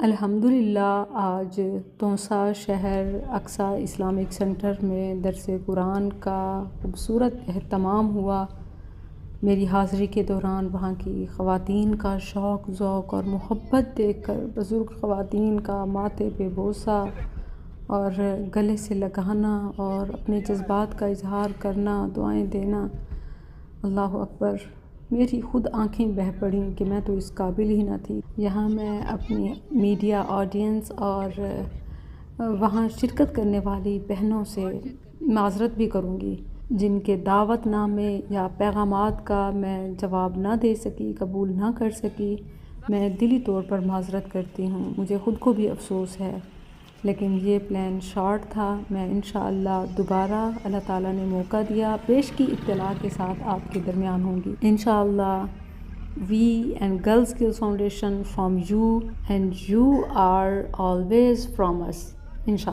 الحمدللہ آج تونسہ شہر اقصی اسلامک سینٹر میں درس قرآن کا خوبصورت اہتمام ہوا۔ میری حاضری کے دوران وہاں کی خواتین کا شوق ذوق اور محبت دیکھ کر بزرگ خواتین کا ماتھے پہ بوسہ اور گلے سے لگانا اور اپنے جذبات کا اظہار کرنا، دعائیں دینا، اللہ اکبر، میری خود آنکھیں بہہ پڑیں کہ میں تو اس قابل ہی نہ تھی۔ یہاں میں اپنی میڈیا آڈینس اور وہاں شرکت کرنے والی بہنوں سے معذرت بھی کروں گی جن کے دعوت نامے یا پیغامات کا میں جواب نہ دے سکی، قبول نہ کر سکی۔ میں دلی طور پر معذرت کرتی ہوں، مجھے خود کو بھی افسوس ہے، لیکن یہ پلان شارٹ تھا۔ میں انشاءاللہ دوبارہ اللہ تعالیٰ نے موقع دیا پیش کی اطلاع کے ساتھ آپ کے درمیان ہوں گی انشاءاللہ۔ We and گرلزسکلزفاؤنڈیشن from you and you are always from us انشاءاللہ۔